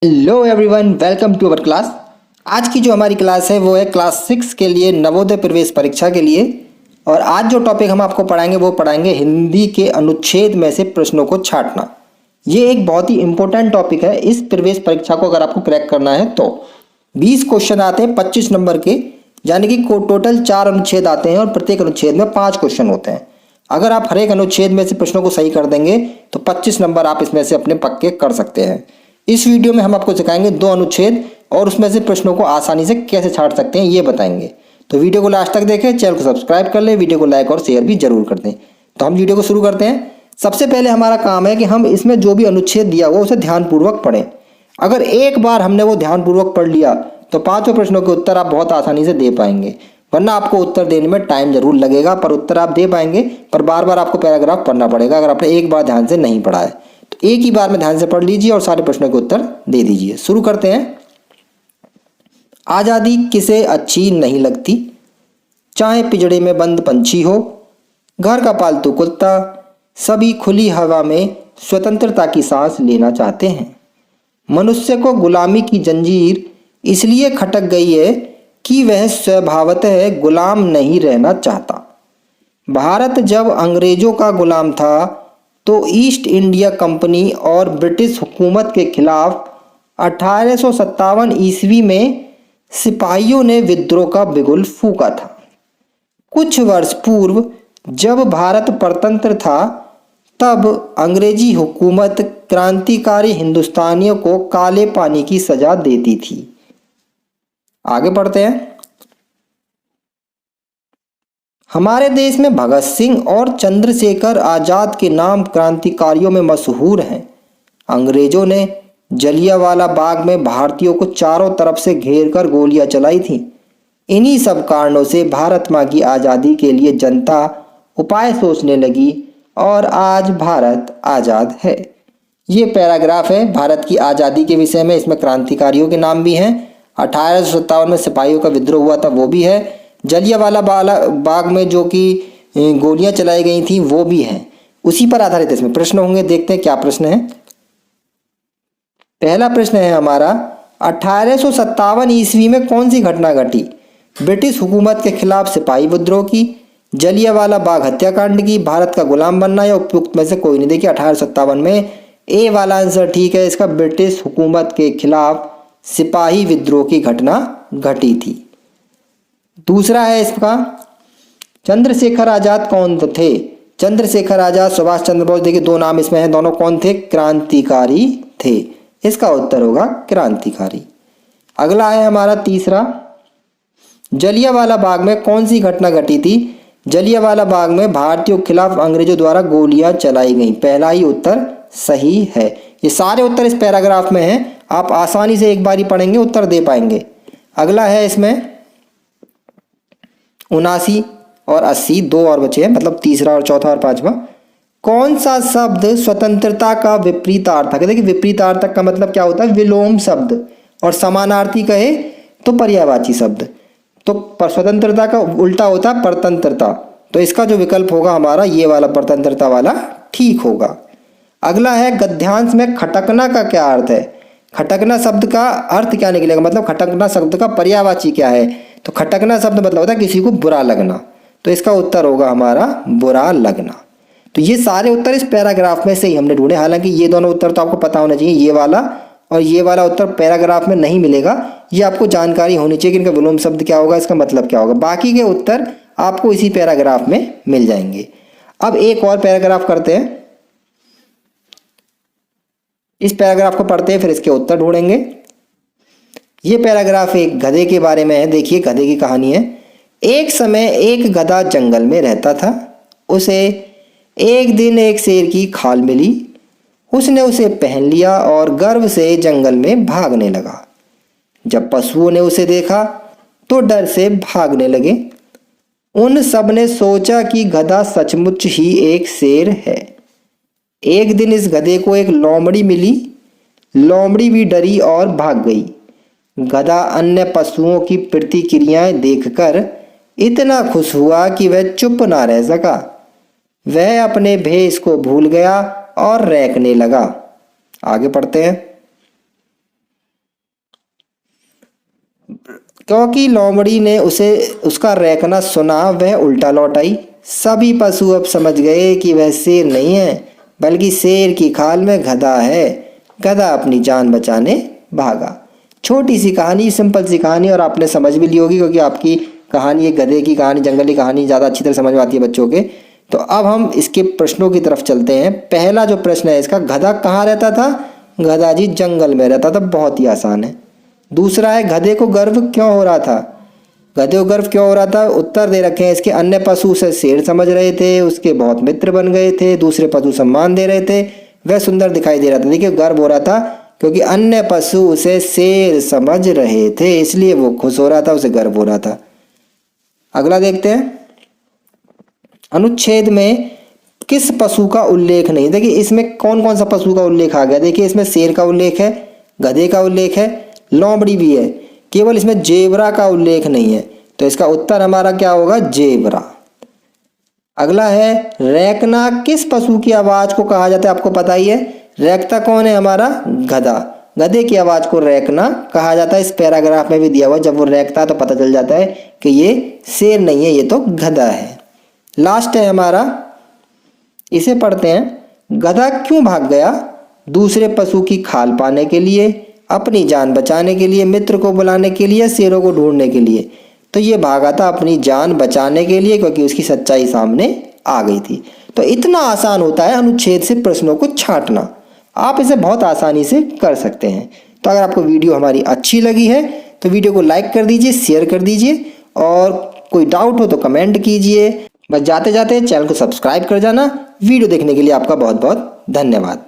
Hello everyone, welcome to our class. आज की जो हमारी क्लास है वो है क्लास 6 के लिए नवोदय प्रवेश परीक्षा के लिए। और आज जो टॉपिक हम आपको पढ़ाएंगे वो पढ़ाएंगे हिंदी के अनुच्छेद में से प्रश्नों को छांटना। ये एक बहुत ही इंपॉर्टेंट टॉपिक है इस प्रवेश परीक्षा को अगर आपको क्रैक करना है तो। 20 क्वेश्चन आते हैं 25 नंबर के, यानी कि टोटल 4 अनुच्छेद आते हैं और प्रत्येक अनुच्छेद में 5 क्वेश्चन होते हैं। अगर आप हर एक अनुच्छेद में से प्रश्नों को सही कर देंगे तो 25 नंबर आप इसमें से अपने पक्के कर सकते हैं। इस वीडियो में हम आपको सिखाएंगे 2 अनुच्छेद और उसमें से प्रश्नों को आसानी से कैसे छांट सकते हैं ये बताएंगे। तो वीडियो को लास्ट तक देखें, चैनल को सब्सक्राइब कर लें, वीडियो को लाइक और शेयर भी जरूर कर दें। तो हम वीडियो को शुरू करते हैं। सबसे पहले हमारा काम है कि हम इसमें जो भी अनुच्छेद दिया हुआ उसे ध्यानपूर्वक पढ़ें। अगर एक बार हमने वो ध्यानपूर्वक पढ़ लिया तो 5 प्रश्नों के उत्तर आप बहुत आसानी से दे पाएंगे। वरना आपको उत्तर देने में टाइम जरूर लगेगा, पर उत्तर आप दे पाएंगे, पर बार बार आपको पैराग्राफ पढ़ना पड़ेगा अगर आपने एक बार ध्यान से नहीं पढ़ा है। तो एक ही बार में ध्यान से पढ़ लीजिए और सारे प्रश्नों के उत्तर दे दीजिए। शुरू करते हैं। आज़ादी किसे अच्छी नहीं लगती? चाहे पिंजड़े में बंद पंछी हो, घर का पालतू कुत्ता, सभी खुली हवा में स्वतंत्रता की सांस लेना चाहते हैं। मनुष्य को गुलामी की जंजीर इसलिए खटक गई है कि वह स्वभावतः गुलाम नहीं रहना चाहता। भारत जब अंग्रेजों का गुलाम था तो ईस्ट इंडिया कंपनी और ब्रिटिश हुकूमत के खिलाफ 1857 ईस्वी में सिपाहियों ने विद्रोह का बिगुल फूंका था। कुछ वर्ष पूर्व जब भारत परतंत्र था तब अंग्रेजी हुकूमत क्रांतिकारी हिंदुस्तानियों को काले पानी की सजा देती थी। आगे पढ़ते हैं। हमारे देश में भगत सिंह और चंद्रशेखर आजाद के नाम क्रांतिकारियों में मशहूर हैं। अंग्रेजों ने जलियांवाला बाग में भारतीयों को चारों तरफ से घेरकर गोलियां चलाई थीं। इन्हीं सब कारणों से भारत माँ की आज़ादी के लिए जनता उपाय सोचने लगी और आज भारत आज़ाद है। ये पैराग्राफ है भारत की आज़ादी के विषय में। इसमें क्रांतिकारियों के नाम भी हैं। 1857 में सिपाहियों का विद्रोह हुआ था वो भी है। जलियांवाला बाग में जो कि गोलियां चलाई गई थी वो भी है। उसी पर आधारित इसमें प्रश्न होंगे। देखते हैं क्या प्रश्न है। पहला प्रश्न है हमारा, 1857 ईस्वी में कौन सी घटना घटी? ब्रिटिश हुकूमत के खिलाफ सिपाही विद्रोह की, जलियांवाला बाग हत्याकांड की, भारत का गुलाम बनना, या उपयुक्त में से कोई नहीं? देखिए 1857 में ए वाला आंसर ठीक है इसका। ब्रिटिश हुकूमत के खिलाफ सिपाही विद्रोह की घटना घटी थी। दूसरा है इसका, चंद्रशेखर आजाद कौन थे? चंद्रशेखर आजाद, सुभाष चंद्र बोस। देखिए 2 नाम इसमें हैं, दोनों कौन थे? क्रांतिकारी थे। इसका उत्तर होगा क्रांतिकारी। अगला है हमारा तीसरा, जलियांवाला बाग में कौन सी घटना घटी थी? जलियांवाला बाग में भारतीयों के खिलाफ अंग्रेजों द्वारा गोलियां चलाई गई। पहला ही उत्तर सही है। ये सारे उत्तर इस पैराग्राफ में हैं, आप आसानी से एक बार ही पढ़ेंगे उत्तर दे पाएंगे। अगला है इसमें 79 और 80, 2 और बचे हैं, मतलब तीसरा और चौथा और पांचवा। कौन सा शब्द स्वतंत्रता का विपरीतार्थक है? देखिए विपरीतार्थक का मतलब क्या होता है? विलोम शब्द। और समानार्थी कहे तो पर्यायवाची शब्द। तो स्वतंत्रता का उल्टा होता है परतंत्रता। तो इसका जो विकल्प होगा हमारा ये वाला परतंत्रता वाला ठीक होगा। अगला है गद्यांश में खटकना का क्या अर्थ है? खटकना शब्द का अर्थ क्या निकलेगा? मतलब खटकना शब्द का पर्यायवाची क्या है? तो खटकना शब्द मतलब होता है किसी को बुरा लगना। तो इसका उत्तर होगा हमारा बुरा लगना। तो ये सारे उत्तर इस पैराग्राफ में से ही हमने ढूंढे। हालांकि ये दोनों उत्तर तो आपको पता होना चाहिए, ये वाला और ये वाला उत्तर पैराग्राफ में नहीं मिलेगा। ये आपको जानकारी होनी चाहिए कि इनका विलोम शब्द क्या होगा, इसका मतलब क्या होगा। बाकी के उत्तर आपको इसी पैराग्राफ में मिल जाएंगे। अब एक और पैराग्राफ करते हैं। इस पैराग्राफ को पढ़ते हैं फिर इसके उत्तर ढूंढेंगे। ये पैराग्राफ एक गधे के बारे में है। देखिए गधे की कहानी है। एक समय एक गधा जंगल में रहता था। उसे एक दिन एक शेर की खाल मिली। उसने उसे पहन लिया और गर्व से जंगल में भागने लगा। जब पशुओं ने उसे देखा तो डर से भागने लगे। उन सब ने सोचा कि गधा सचमुच ही एक शेर है। एक दिन इस गधे को एक लोमड़ी मिली। लोमड़ी भी डरी और भाग गई। गधा अन्य पशुओं की प्रतिक्रियाएं देखकर इतना खुश हुआ कि वह चुप ना रह सका। वह अपने भेष को भूल गया और रैंकने लगा। आगे पढ़ते हैं। क्योंकि लोमड़ी ने उसे उसका रैकना सुना वह उल्टा लौट आई। सभी पशु अब समझ गए कि वह शेर नहीं है बल्कि शेर की खाल में गधा है। गधा अपनी जान बचाने भागा। छोटी सी कहानी, सिंपल सी कहानी, और आपने समझ भी ली होगी क्योंकि आपकी कहानी एक गधे की कहानी, जंगली कहानी ज़्यादा अच्छी तरह समझ में आती है बच्चों के। तो अब हम इसके प्रश्नों की तरफ चलते हैं। पहला जो प्रश्न है इसका, गधा कहाँ रहता था? गधा जी जंगल में रहता था। बहुत ही आसान है। दूसरा है, गधे को गर्व क्यों हो रहा था? गधे को गर्व क्यों हो रहा था? उत्तर दे रखे हैं इसके। अन्य पशु उसे शेर समझ रहे थे, उसके बहुत मित्र बन गए थे, दूसरे पशु सम्मान दे रहे थे, वह सुंदर दिखाई दे रहा था। देखिए, गर्व हो रहा था क्योंकि अन्य पशु उसे शेर समझ रहे थे, इसलिए वो खुश हो रहा था, उसे गर्व हो रहा था। अगला देखते हैं। अनुच्छेद में किस पशु का उल्लेख नहीं? देखिए, इसमें कौन कौन सा पशु का उल्लेख आ गया? देखिए, इसमें शेर का उल्लेख है, गधे का उल्लेख है, लोमड़ी भी है, केवल इसमें जेबरा का उल्लेख नहीं है। तो इसका उत्तर हमारा क्या होगा? जेबरा। अगला है, रैकना किस पशु की आवाज को कहा जाता है? आपको पता ही है। रैकता कौन है? हमारा गधा। गधे की आवाज को रैकना कहा जाता है। इस पैराग्राफ में भी दिया हुआ, जब वो रैकता तो पता चल जाता है कि ये शेर नहीं है, ये तो गधा है। लास्ट है हमारा, इसे पढ़ते हैं। गधा क्यों भाग गया? दूसरे पशु की खाल पाने के लिए, अपनी जान बचाने के लिए, मित्र को बुलाने के लिए, शेरों को ढूंढने के लिए? तो ये भागा था अपनी जान बचाने के लिए, क्योंकि उसकी सच्चाई सामने आ गई थी। तो इतना आसान होता है अनुच्छेद से प्रश्नों को छांटना। आप इसे बहुत आसानी से कर सकते हैं। तो अगर आपको वीडियो हमारी अच्छी लगी है तो वीडियो को लाइक कर दीजिए, शेयर कर दीजिए, और कोई डाउट हो तो कमेंट कीजिए। बस जाते जाते चैनल को सब्सक्राइब कर जाना। वीडियो देखने के लिए आपका बहुत बहुत धन्यवाद।